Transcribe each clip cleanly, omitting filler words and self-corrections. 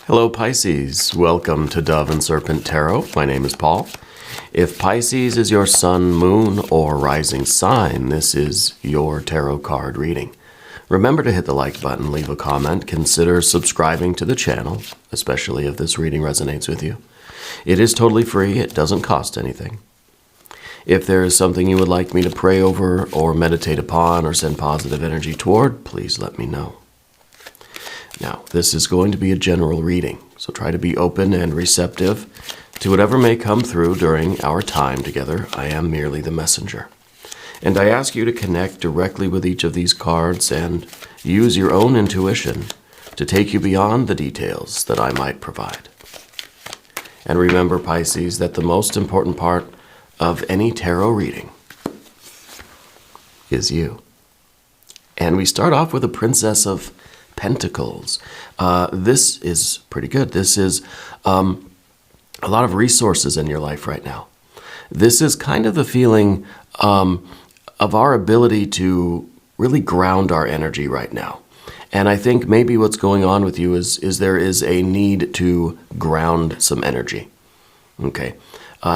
Hello Pisces, welcome to Dove and Serpent Tarot. My name is Paul. If Pisces is your sun, moon, or rising sign, this is your tarot card reading. Remember to hit the like button, leave a comment, consider subscribing to the channel, especially if this reading resonates with you. It is totally free, it doesn't cost anything. If there is something you would like me to pray over or meditate upon or send positive energy toward, please let me know. Now, this is going to be a general reading, so try to be open and receptive to whatever may come through during our time together. I am merely the messenger. And I ask you to connect directly with each of these cards and use your own intuition to take you beyond the details that I might provide. And remember, Pisces, that the most important part of any tarot reading is you. And we start off with a Princess of Pentacles. This is pretty good. This is a lot of resources in your life right now. This is kind of the feeling of our ability to really ground our energy right now. And I think maybe what's going on with you is there is a need to ground some energy. Okay.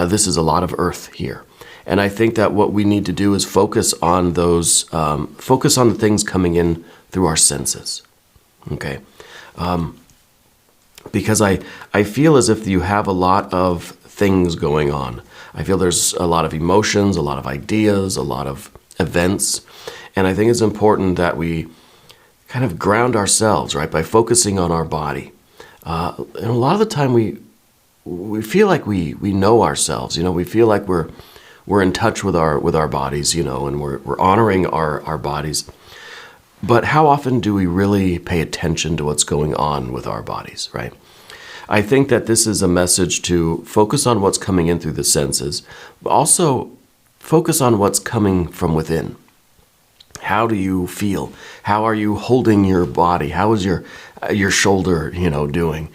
This is a lot of earth here. And I think that what we need to do is focus on those, focus on the things coming in through our senses. Okay. Because I feel as if you have a lot of things going on. I feel there's a lot of emotions, a lot of ideas, a lot of events. And I think it's important that we kind of ground ourselves, right, by focusing on our body. And a lot of the time we feel like we know ourselves, we feel like we're in touch with our bodies, and we're honoring our bodies. But how often do we really pay attention to what's going on with our bodies, right? I think that this is a message to focus on what's coming in through the senses, but also focus on what's coming from within. How do you feel? How are you holding your body? How is your shoulder, doing?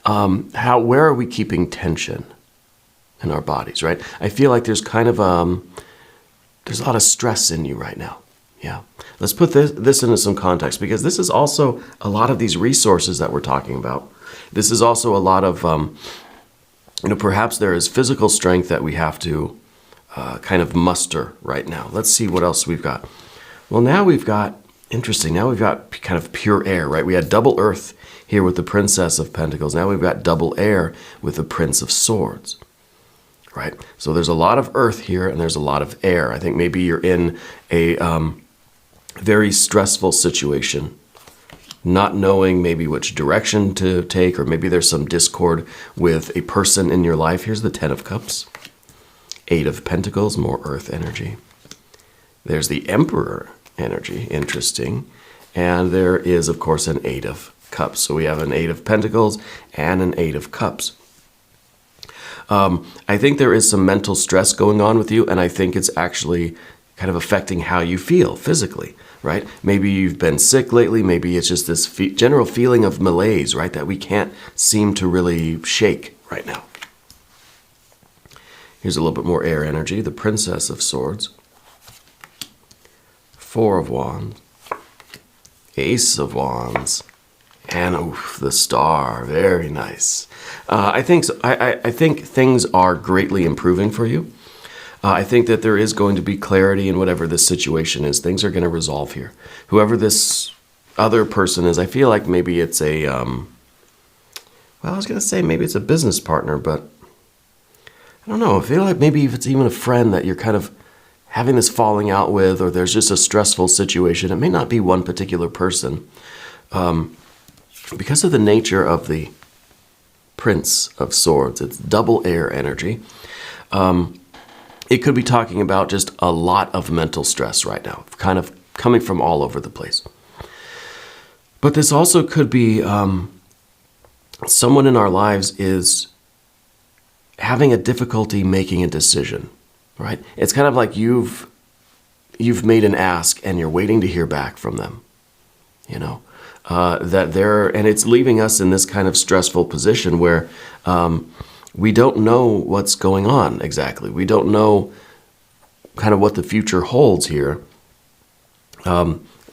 Where are we keeping tension in our bodies, right? I feel like there's kind of there's a lot of stress in you right now. Yeah. Let's put this into some context, because this is also a lot of these resources that we're talking about. This is also a lot of, perhaps there is physical strength that we have to kind of muster right now. Let's see what else we've got. Well, now we've got, interesting, now we've got kind of pure air, right? We had double earth here with the Princess of Pentacles. Now we've got double air with the Prince of Swords, right? So there's a lot of earth here and there's a lot of air. I think maybe you're in a very stressful situation, not knowing maybe which direction to take, or maybe there's some discord with a person in your life. Here's the Ten of Cups, Eight of Pentacles, more earth energy. There's the Emperor energy, interesting. And there is, of course, an Eight of Cups. So we have an Eight of Pentacles and an Eight of Cups. I think there is some mental stress going on with you, and I think it's actually kind of affecting how you feel physically, right? Maybe you've been sick lately. Maybe it's just this general feeling of malaise, right, that we can't seem to really shake right now. Here's a little bit more air energy. The Princess of Swords, Four of Wands, Ace of Wands, and the Star. Very nice. I think things are greatly improving for you. I think that there is going to be clarity in whatever this situation is. Things are going to resolve here. Whoever this other person is, I feel like maybe it's a, well, I was going to say maybe it's a business partner, but I don't know. I feel like maybe if it's even a friend that you're kind of having this falling out with, or there's just a stressful situation. It may not be one particular person. Because of the nature of the Prince of Swords, it's double air energy. It could be talking about just a lot of mental stress right now, kind of coming from all over the place. But this also could be someone in our lives is having a difficulty making a decision, right? It's kind of like you've made an ask and you're waiting to hear back from them, and it's leaving us in this kind of stressful position where we don't know what's going on exactly. We don't know kind of what the future holds here.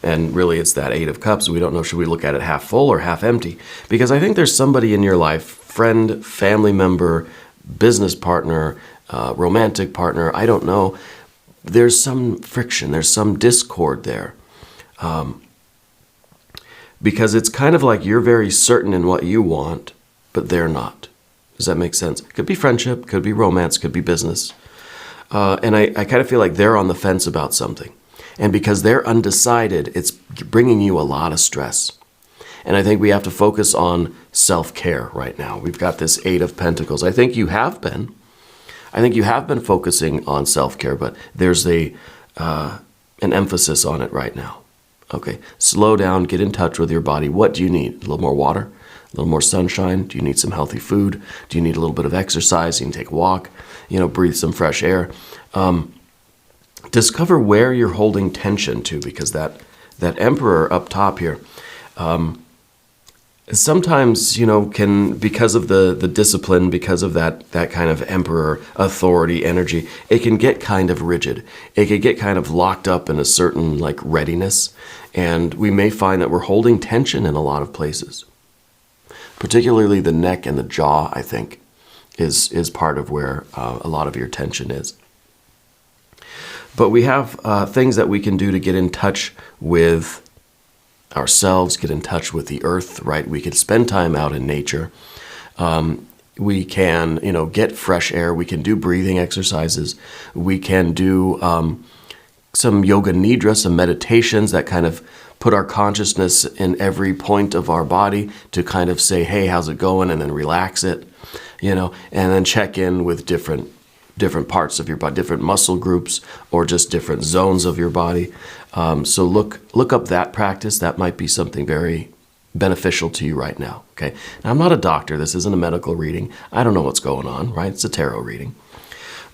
And really, it's that Eight of Cups. We don't know, should we look at it half full or half empty? Because I think there's somebody in your life, friend, family member, business partner, romantic partner, I don't know. There's some friction, there's some discord there. Because it's kind of like you're very certain in what you want, but they're not. Does that make sense? Could be friendship, could be romance, could be business. And I kind of feel like they're on the fence about something. And because they're undecided, it's bringing you a lot of stress. And I think we have to focus on self-care right now. We've got this Eight of Pentacles. I think you have been focusing on self-care, but there's an emphasis on it right now. Okay, slow down, get in touch with your body. What do you need? A little more water? A little more sunshine? Do you need some healthy food? Do you need a little bit of exercise? You can take a walk, breathe some fresh air. Discover where you're holding tension to, because that Emperor up top here, sometimes, can, because of the discipline, because of that kind of Emperor authority energy, it can get kind of rigid. It can get kind of locked up in a certain readiness. And we may find that we're holding tension in a lot of places. Particularly the neck and the jaw, I think, is part of where a lot of your tension is. But we have things that we can do to get in touch with ourselves, get in touch with the earth, right? We can spend time out in nature. We can, get fresh air. We can do breathing exercises. We can do some yoga nidra, some meditations that kind of put our consciousness in every point of our body to kind of say, hey, how's it going? And then relax it, and then check in with different parts of your body, different muscle groups, or just different zones of your body. So look up that practice. That might be something very beneficial to you right now. Okay. Now, I'm not a doctor. This isn't a medical reading. I don't know what's going on, right? It's a tarot reading.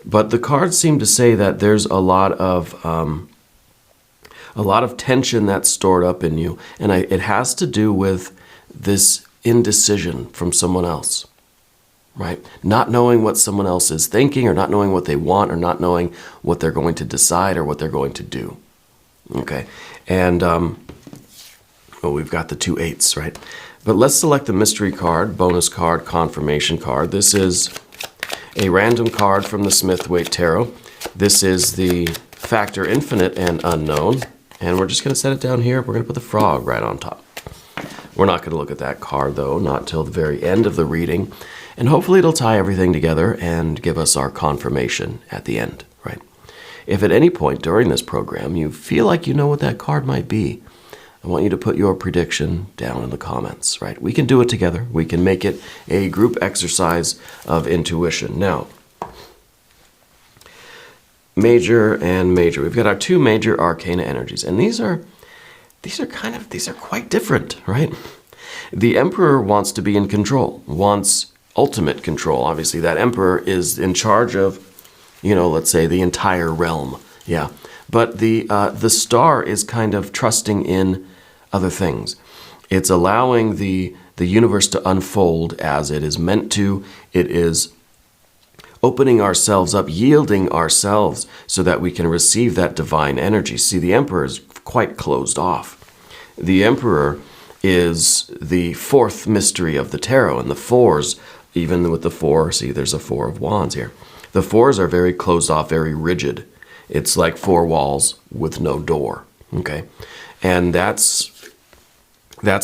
But the cards seem to say that there's a lot of tension that's stored up in you, and it has to do with this indecision from someone else. Right? Not knowing what someone else is thinking, or not knowing what they want, or not knowing what they're going to decide or what they're going to do. Okay. And, we've got the 2 eights, right? But let's select the mystery card, bonus card, confirmation card. This is a random card from the Smith-Waite Tarot. This is the factor infinite and unknown. And we're just going to set it down here. We're going to put the frog right on top. We're not going to look at that card, though, not till the very end of the reading. And hopefully it'll tie everything together and give us our confirmation at the end, right? If at any point during this program you feel like you know what that card might be, I want you to put your prediction down in the comments, right? We can do it together. We can make it a group exercise of intuition. Now, major and major. We've got our 2 major arcana energies, and these are quite different, right? The Emperor wants to be in control, wants ultimate control. Obviously, that Emperor is in charge of, let's say the entire realm. Yeah. But the Star is kind of trusting in other things. It's allowing the universe to unfold as it is meant to. It is opening ourselves up, yielding ourselves so that we can receive that divine energy. See, the Emperor is quite closed off. The Emperor is the 4th mystery of the tarot, and the 4s, even with the 4, see, there's a 4 of wands here. The 4s are very closed off, very rigid. It's like 4 walls with no door, okay? And that's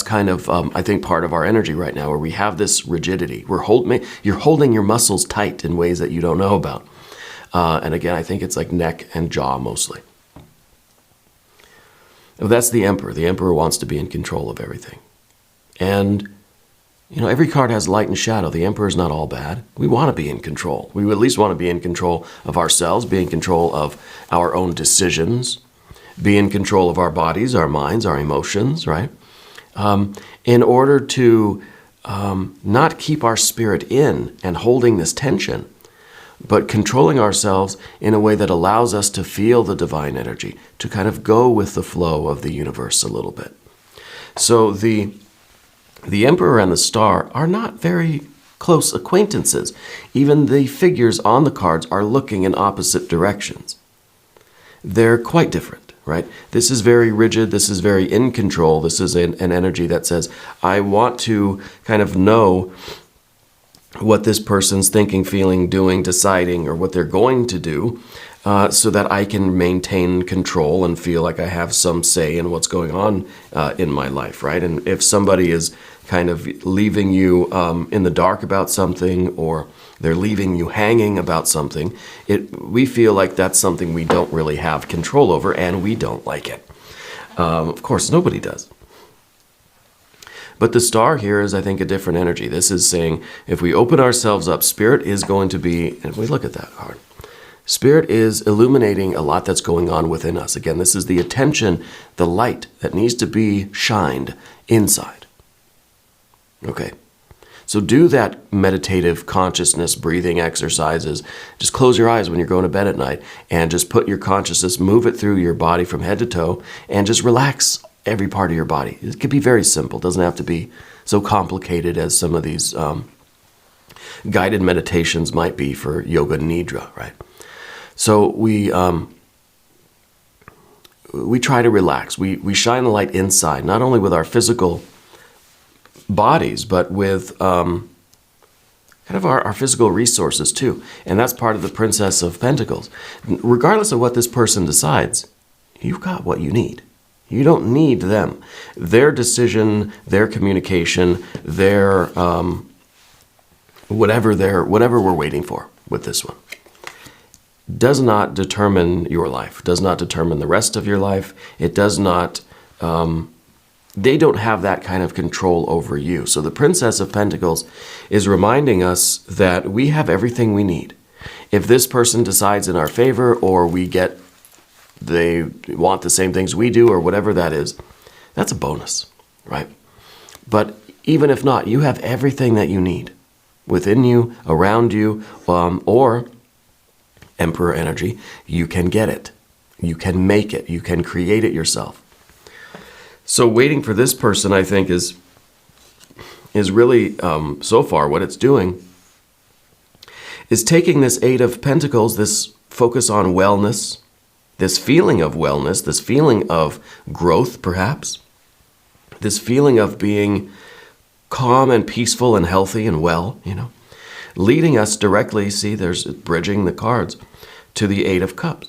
kind of, I think, part of our energy right now, where we have this rigidity. You're holding your muscles tight in ways that you don't know about. And again, I think it's like neck and jaw mostly. That's the Emperor. The Emperor wants to be in control of everything. And every card has light and shadow. The Emperor is not all bad. We want to be in control. We at least want to be in control of ourselves, be in control of our own decisions, be in control of our bodies, our minds, our emotions, right? In order to not keep our spirit in and holding this tension, but controlling ourselves in a way that allows us to feel the divine energy, to kind of go with the flow of the universe a little bit. So the Emperor and the Star are not very close acquaintances. Even the figures on the cards are looking in opposite directions. They're quite different, right? This is very rigid. This is very in control. This is an energy that says, I want to kind of know what this person's thinking, feeling, doing, deciding, or what they're going to do, so that I can maintain control and feel like I have some say in what's going on in my life, right? And if somebody is kind of leaving you in the dark about something, or they're leaving you hanging about something, we feel like that's something we don't really have control over, and we don't like it. Of course, nobody does. But the star here is, I think, a different energy. This is saying, if we open ourselves up, Spirit is going to be, and we look at that card, Spirit is illuminating a lot that's going on within us. Again, this is the attention, the light that needs to be shined inside. Okay. So do that meditative consciousness breathing exercises. Just close your eyes when you're going to bed at night and just put your consciousness, move it through your body from head to toe, and just relax every part of your body. It can be very simple. It doesn't have to be so complicated as some of these guided meditations might be for yoga nidra, right? So we try to relax. We shine the light inside, not only with our physical bodies, but with kind of our physical resources too. And that's part of the Princess of Pentacles. Regardless of what this person decides, you've got what you need. You don't need them. Their decision, their communication, their whatever we're waiting for with this one, does not determine your life, does not determine the rest of your life. It does not, they don't have that kind of control over you. So the Princess of Pentacles is reminding us that we have everything we need. If this person decides in our favor, or they want the same things we do, or whatever that is, that's a bonus, right? But even if not, you have everything that you need within you, around you, or Emperor energy, you can get it. You can make it. You can create it yourself. So waiting for this person, I think, is really, so far, what it's doing is taking this Eight of Pentacles, this focus on wellness, this feeling of wellness, this feeling of growth, perhaps, this feeling of being calm and peaceful and healthy and well, leading us directly, see, there's bridging the cards, to the Eight of Cups.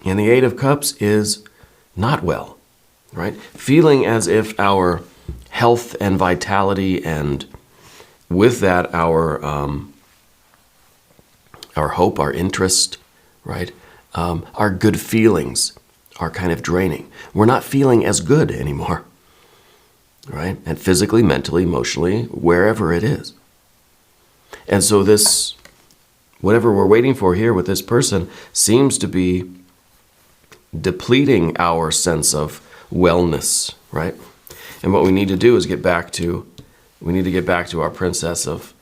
And the Eight of Cups is not well, right? Feeling as if our health and vitality, and with that our hope, our interest, right? Our good feelings are kind of draining. We're not feeling as good anymore, right? And physically, mentally, emotionally, wherever it is. And so this, whatever we're waiting for here with this person, seems to be depleting our sense of wellness, right? And what we need to do is get back to our Princess of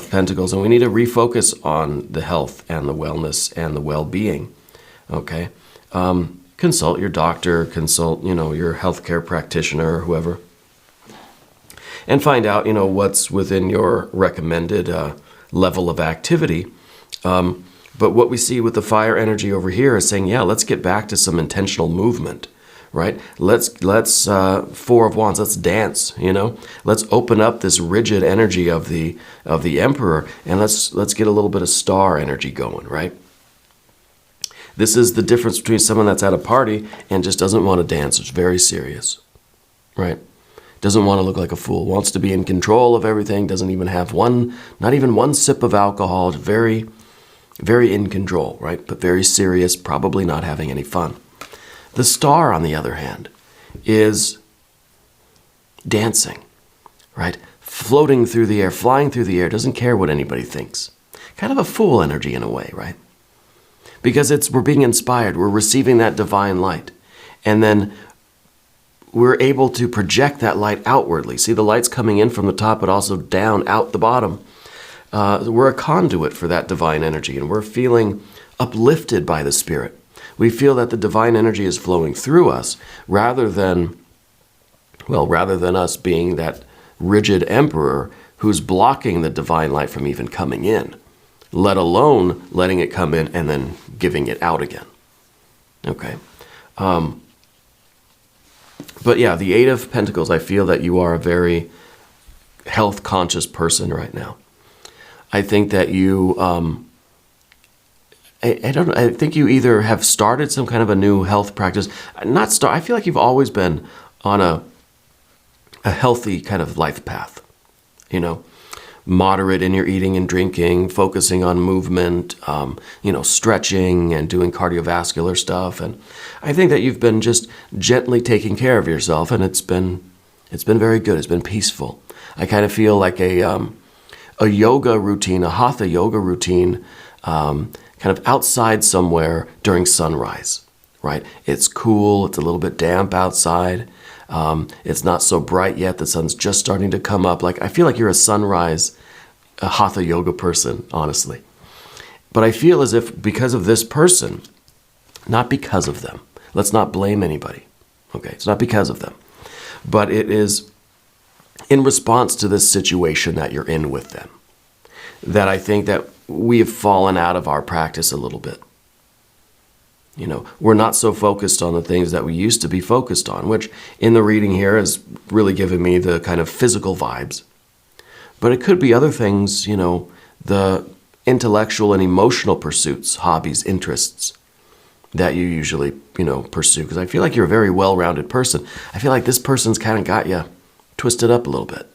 Pentacles, and we need to refocus on the health and the wellness and the well-being, okay? Consult your doctor, consult, your healthcare practitioner or whoever, and find out, what's within your recommended level of activity. But what we see with the fire energy over here is saying, yeah, let's get back to some intentional movement, right? Let's Four of Wands, let's dance, Let's open up this rigid energy of the Emperor, and let's get a little bit of star energy going, right? This is the difference between someone that's at a party and just doesn't want to dance. It's very serious, right? Doesn't want to look like a fool, wants to be in control of everything, doesn't even have not even one sip of alcohol, very, very in control, right? But very serious, probably not having any fun. The star, on the other hand, is dancing, right? Floating through the air, flying through the air, doesn't care what anybody thinks. Kind of a fool energy in a way, right? Because we're being inspired, we're receiving that divine light. And then we're able to project that light outwardly. See, the light's coming in from the top, but also down, out the bottom. We're a conduit for that divine energy, and we're feeling uplifted by the Spirit. We feel that the divine energy is flowing through us, rather than us being that rigid emperor who's blocking the divine light from even coming in, let alone letting it come in and then giving it out again. Okay. But yeah, the Eight of Pentacles, I feel that you are a very health conscious person right now. I think that you, I don't know, I think you either have started some kind of a new health practice. I feel like you've always been on a healthy kind of life path, you know, moderate in your eating and drinking, focusing on movement, stretching and doing cardiovascular stuff. And I think that you've been just gently taking care of yourself, and it's been very good. It's been peaceful. I kind of feel like a yoga routine, a hatha yoga routine, kind of outside somewhere during sunrise, right? It's cool. It's a little bit damp outside. It's not so bright yet. The sun's just starting to come up. Like, I feel like you're a hatha yoga person, honestly. But I feel as if because of this person, not because of them. Let's not blame anybody. Okay, it's not because of them. But it is in response to this situation that you're in with them, that I think that we have fallen out of our practice a little bit. You know, we're not so focused on the things that we used to be focused on, which in the reading here has really given me the kind of physical vibes. But it could be other things, you know, the intellectual and emotional pursuits, hobbies, interests that you usually, pursue. Because I feel like you're a very well-rounded person. I feel like this person's kind of got you twisted up a little bit.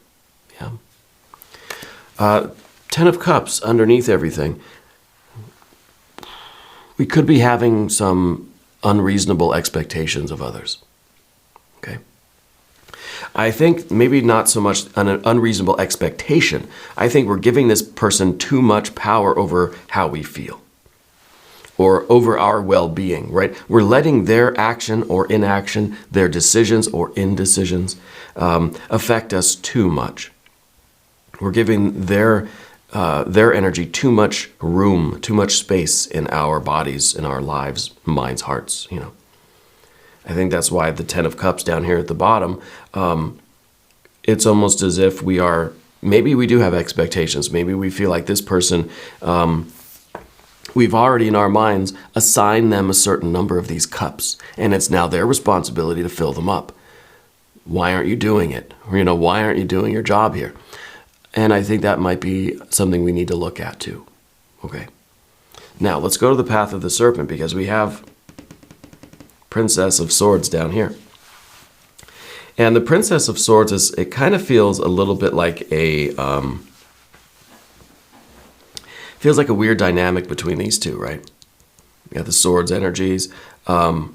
Yeah. Ten of Cups underneath everything. We could be having some unreasonable expectations of others. Okay. I think maybe not so much an unreasonable expectation. I think we're giving this person too much power over how we feel or over our well-being, right? We're letting their action or inaction, their decisions or indecisions affect us too much. We're giving their energy too much room, too much space in our bodies, in our lives, minds, hearts, I think that's why the Ten of Cups down here at the bottom, it's almost as if maybe we do have expectations. Maybe we feel like this person, we've already in our minds assigned them a certain number of these cups, and it's now their responsibility to fill them up. Why aren't you doing it? Why aren't you doing your job here? And I think that might be something we need to look at too. Okay. Now let's go to the path of the serpent, because we have Princess of Swords down here. And the Princess of Swords it kind of feels a little bit like feels like a weird dynamic between these two, right? You got the swords energies. I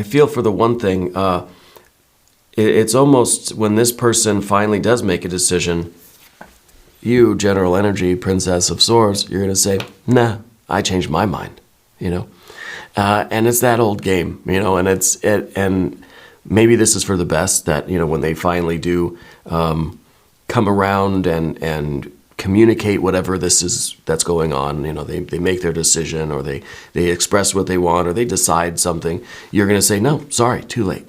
feel for the one thing, it's almost when this person finally does make a decision, you, General Energy, Princess of Swords, you're going to say, nah, I changed my mind, And it's that old game, and maybe this is for the best that, when they finally do come around and communicate whatever this is that's going on, they make their decision, or they express what they want, or they decide something, you're going to say, no, sorry, too late.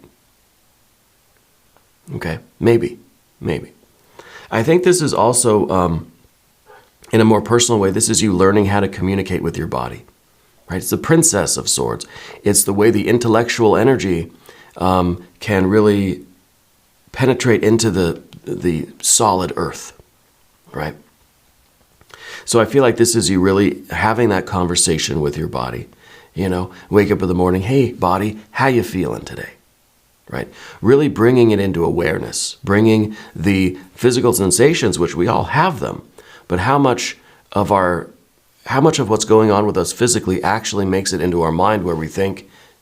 Okay, maybe. I think this is also, in a more personal way, this is you learning how to communicate with your body. Right? It's the Princess of Swords. It's the way the intellectual energy can really penetrate into the solid earth, right? So I feel like this is you really having that conversation with your body. Wake up in the morning, hey, body, how you feeling today? Right? Really bringing it into awareness, bringing the physical sensations, which we all have them, but how much of what's going on with us physically actually makes it into our mind, where we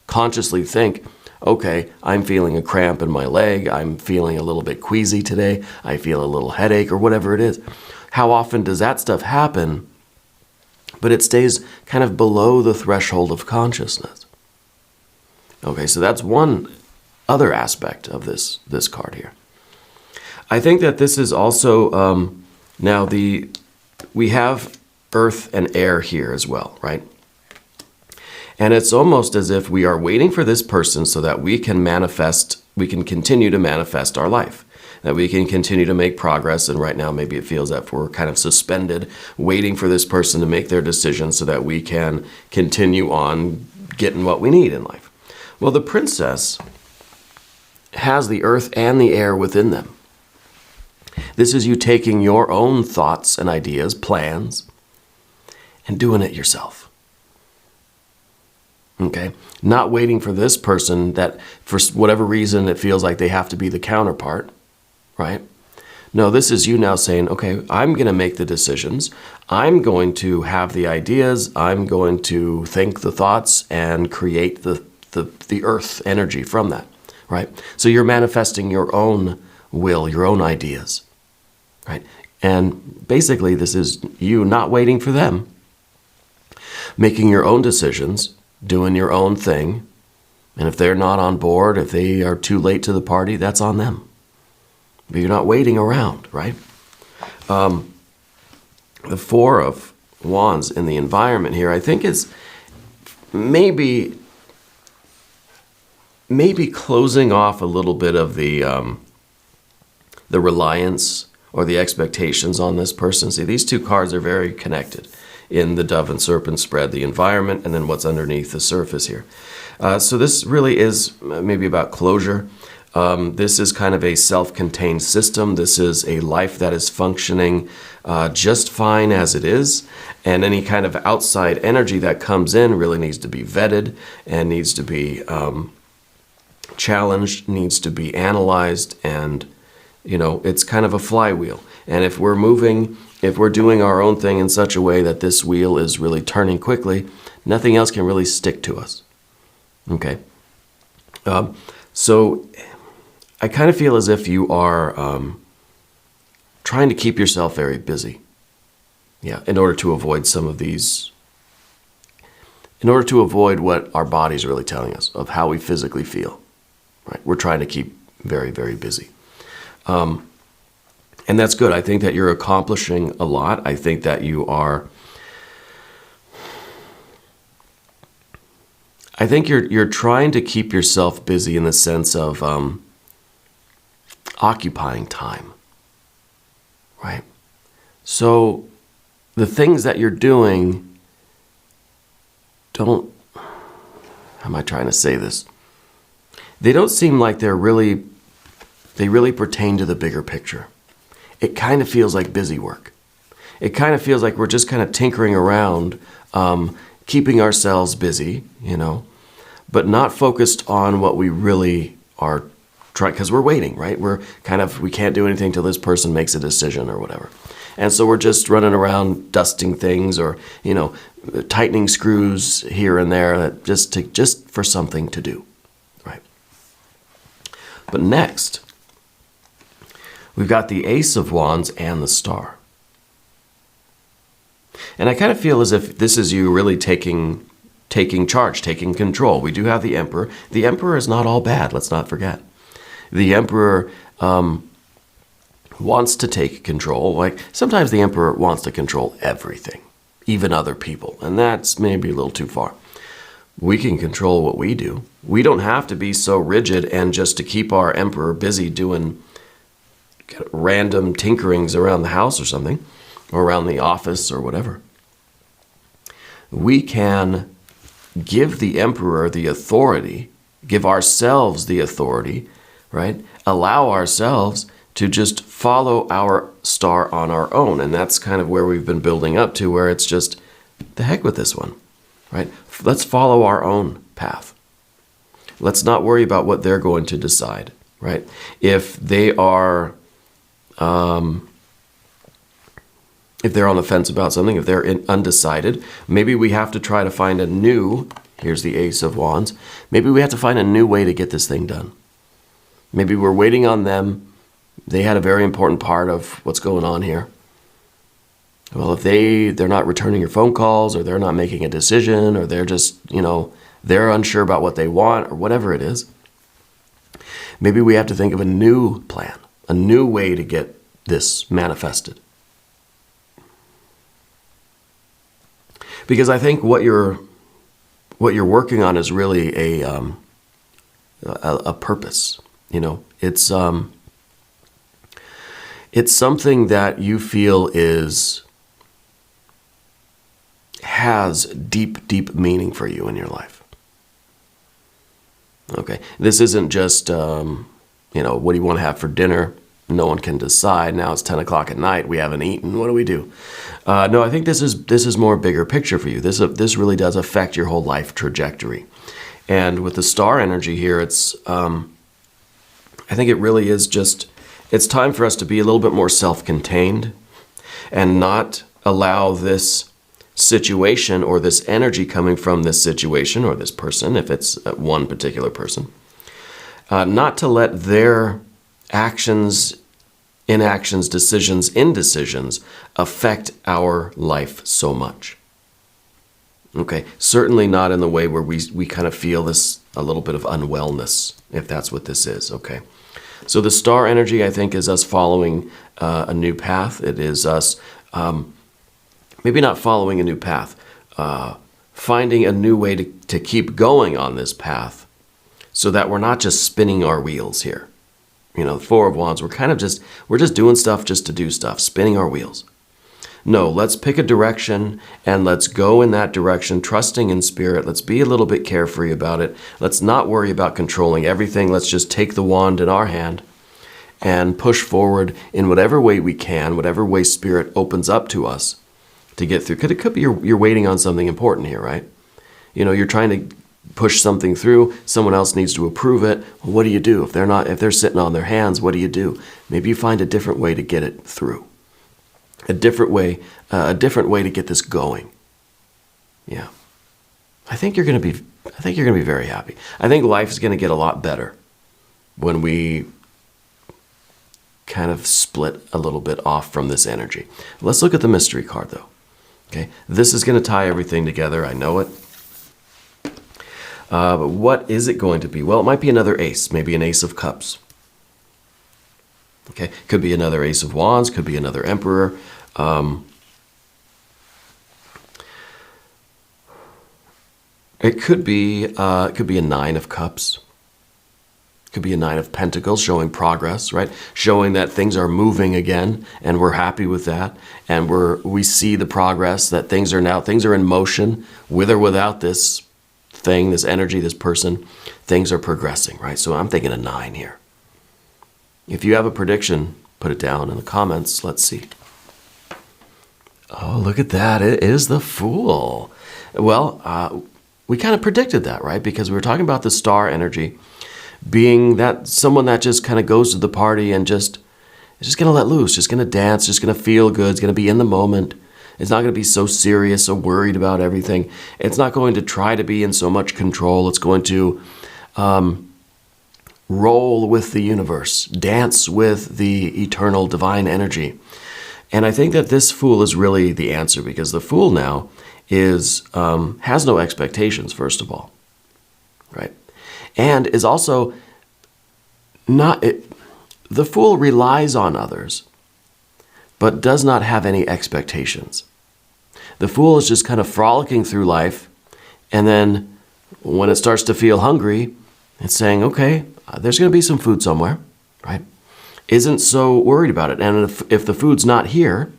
consciously think, okay, I'm feeling a cramp in my leg, I'm feeling a little bit queasy today, I feel a little headache, or whatever it is. How often does that stuff happen, but it stays kind of below the threshold of consciousness? Okay, so that's one other aspect of this card here. I think that this is also, we have earth and air here as well, right? And it's almost as if we are waiting for this person so that we can continue to manifest our life, that we can continue to make progress. And right now, maybe it feels that we're kind of suspended, waiting for this person to make their decision so that we can continue on getting what we need in life. Well, the princess has the earth and the air within them. This is you taking your own thoughts and ideas, plans, and doing it yourself. Okay? Not waiting for this person that for whatever reason it feels like they have to be the counterpart, right? No, this is you now saying, okay, I'm going to make the decisions. I'm going to have the ideas. I'm going to think the thoughts and create the earth energy from that, right? So you're manifesting your own will, your own ideas, right? And basically this is you not waiting for them, making your own decisions, doing your own thing. And if they're not on board, if they are too late to the party, that's on them. But you're not waiting around, right? The Four of Wands in the environment here, I think is maybe closing off a little bit of the reliance or the expectations on this person. See, these two cards are very connected in the Dove and Serpent spread, the environment, and then what's underneath the surface here. So this really is maybe about closure. This is kind of a self-contained system. This is a life that is functioning just fine as it is. And any kind of outside energy that comes in really needs to be vetted and needs to be challenged, needs to be analyzed. And, it's kind of a flywheel. And if we're doing our own thing in such a way that this wheel is really turning quickly, nothing else can really stick to us. Okay? So I kind of feel as if you are trying to keep yourself very busy. Yeah, in order to avoid in order to avoid what our body's really telling us of how we physically feel. Right? We're trying to keep very, very busy. And that's good. I think that you're accomplishing a lot. I think that you're trying to keep yourself busy in the sense of occupying time, right? So the things that you're doing how am I trying to say this? They don't seem like they really pertain to the bigger picture. It kind of feels like busy work. It kind of feels like we're just kind of tinkering around, keeping ourselves busy, but not focused on what we really are trying, because we're waiting, right? We can't do anything till this person makes a decision or whatever. And so we're just running around dusting things or, tightening screws here and there just for something to do, right? But next, we've got the Ace of Wands and the Star. And I kind of feel as if this is you really taking charge, taking control. We do have the Emperor. The Emperor is not all bad, let's not forget. The Emperor wants to take control. Like sometimes the Emperor wants to control everything, even other people. And that's maybe a little too far. We can control what we do. We don't have to be so rigid and just to keep our Emperor busy doing random tinkerings around the house or something, or around the office or whatever. We can give the Emperor the authority, give ourselves the authority, right? Allow ourselves to just follow our star on our own. And that's kind of where we've been building up to, where it's just, the heck with this one, right? Let's follow our own path. Let's not worry about what they're going to decide, right? If they are, if they're on the fence about something, if they're undecided, maybe we have to try to find here's the Ace of Wands, maybe we have to find a new way to get this thing done. Maybe we're waiting on them. They had a very important part of what's going on here. Well, if they're not returning your phone calls, or they're not making a decision, or they're just, they're unsure about what they want, or whatever it is, maybe we have to think of a new plan, a new way to get this manifested. Because I think what you're working on is really a purpose. It's something that you feel has deep, deep meaning for you in your life. Okay, this isn't just, what do you want to have for dinner? No one can decide. Now it's 10 o'clock at night. We haven't eaten. What do we do? No, I think this is more bigger picture for you. This really does affect your whole life trajectory. And with the star energy here, it's I think it really is just, it's time for us to be a little bit more self-contained and not allow this situation or this energy coming from this situation or this person, if it's one particular person, not to let their actions, inactions, decisions, indecisions affect our life so much. Okay, certainly not in the way where we kind of feel this, a little bit of unwellness, if that's what this is, okay? So the star energy, I think, is us following a new path. It is us, maybe not following a new path, finding a new way to keep going on this path so that we're not just spinning our wheels here. The Four of Wands, we're just doing stuff just to do stuff, spinning our wheels. No, let's pick a direction and let's go in that direction, trusting in spirit. Let's be a little bit carefree about it. Let's not worry about controlling everything. Let's just take the wand in our hand and push forward in whatever way we can, whatever way spirit opens up to us to get through. Because it could be you're waiting on something important here, right? You're trying to push something through. Someone else needs to approve it. Well, what do you do? If they're sitting on their hands, what do you do? Maybe you find a different way to get it through. A different way to get this going. Yeah. I think you're going to be very happy. I think life is going to get a lot better when we kind of split a little bit off from this energy. Let's look at the mystery card though. Okay. This is going to tie everything together. I know it. But what is it going to be? Well, it might be another ace, maybe an ace of cups. Okay, could be another ace of wands, could be another emperor. It could be a nine of cups. Could be a nine of pentacles, showing progress, right? Showing that things are moving again, and we're happy with that, and we see the progress that things are in motion, with or without this thing, this energy, this person. Things are progressing, right? So I'm thinking a 9 here. If you have a prediction, put it down in the comments. Let's see. Oh, look at that. It is the Fool. Well, we kind of predicted that, right? Because we were talking about the star energy being that someone that just kind of goes to the party and is just going to let loose, just going to dance, just going to feel good, it's going to be in the moment. It's not going to be so serious, so worried about everything. It's not going to try to be in so much control. It's going to roll with the universe, dance with the eternal divine energy. And I think that this Fool is really the answer, because the Fool now has no expectations, first of all, right? And is also the Fool relies on others, but does not have any expectations. The Fool is just kind of frolicking through life, and then when it starts to feel hungry, it's saying, okay, there's going to be some food somewhere, right? Isn't so worried about it. And if the food's not here,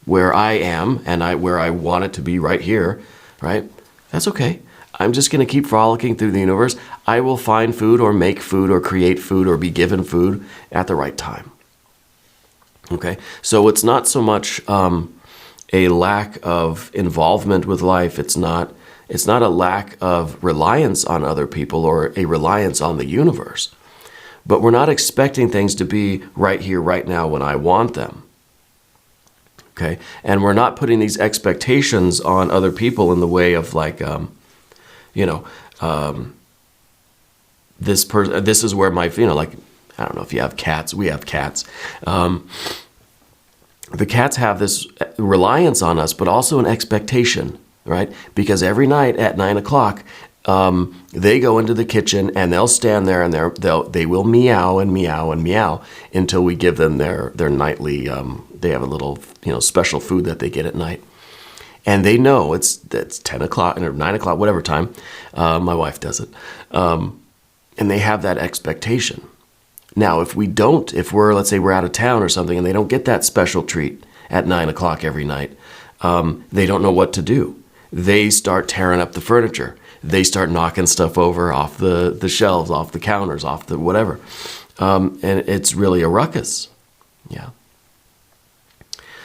where I am, and where I want it to be right here, right? That's okay. I'm just going to keep frolicking through the universe. I will find food or make food or create food or be given food at the right time. Okay? So it's not so much a lack of involvement with life. It's not a lack of reliance on other people or a reliance on the universe. But we're not expecting things to be right here, right now when I want them. Okay? And we're not putting these expectations on other people in the way of this is where my, I don't know if you have cats, we have cats. The cats have this reliance on us, but also an expectation, right? Because every night at 9 o'clock, they go into the kitchen and they'll stand there and they will meow and meow and meow until we give them their nightly, they have a little, special food that they get at night. And they know it's 10 o'clock or 9 o'clock, whatever time. My wife does it. And they have that expectation. Now, if let's say we're out of town or something and they don't get that special treat at 9 o'clock every night, they don't know what to do. They start tearing up the furniture. they start knocking stuff over off the shelves, off the counters, off the whatever. And it's really a ruckus. Yeah.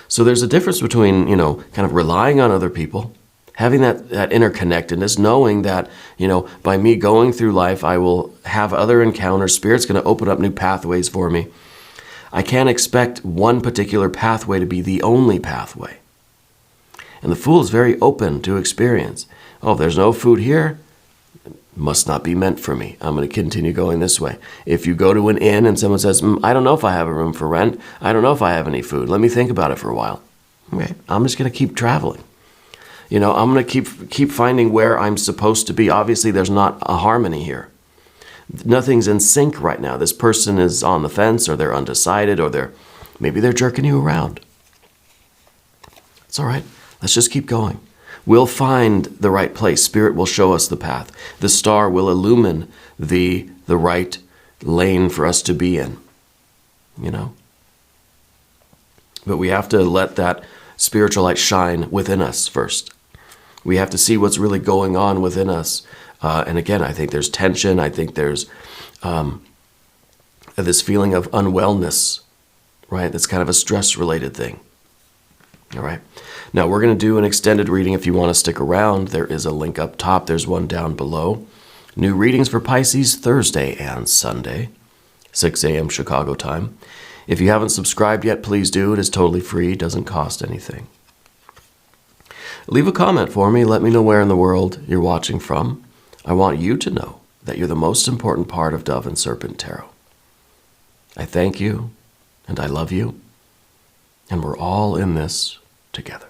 So there's a difference between, kind of relying on other people, having that interconnectedness, knowing that, by me going through life, I will have other encounters. Spirit's going to open up new pathways for me. I can't expect one particular pathway to be the only pathway. And the Fool is very open to experience. Oh, if there's no food here, it must not be meant for me. I'm going to continue going this way. If you go to an inn and someone says, I don't know if I have a room for rent. I don't know if I have any food. Let me think about it for a while. Okay, I'm just going to keep traveling. I'm going to keep finding where I'm supposed to be. Obviously, there's not a harmony here. Nothing's in sync right now. This person is on the fence, or they're undecided, or maybe they're jerking you around. It's all right. Let's just keep going. We'll find the right place. Spirit will show us the path. The star will illumine the right lane for us to be in. But we have to let that spiritual light shine within us first. We have to see what's really going on within us. And again, I think there's tension. I think there's this feeling of unwellness, right? That's kind of a stress-related thing. All right. Now, we're going to do an extended reading. If you want to stick around, there is a link up top. There's one down below. New readings for Pisces Thursday and Sunday, 6 a.m. Chicago time. If you haven't subscribed yet, please do. It is totally free. It doesn't cost anything. Leave a comment for me. Let me know where in the world you're watching from. I want you to know that you're the most important part of Dove and Serpent Tarot. I thank you, and I love you, and we're all in this together.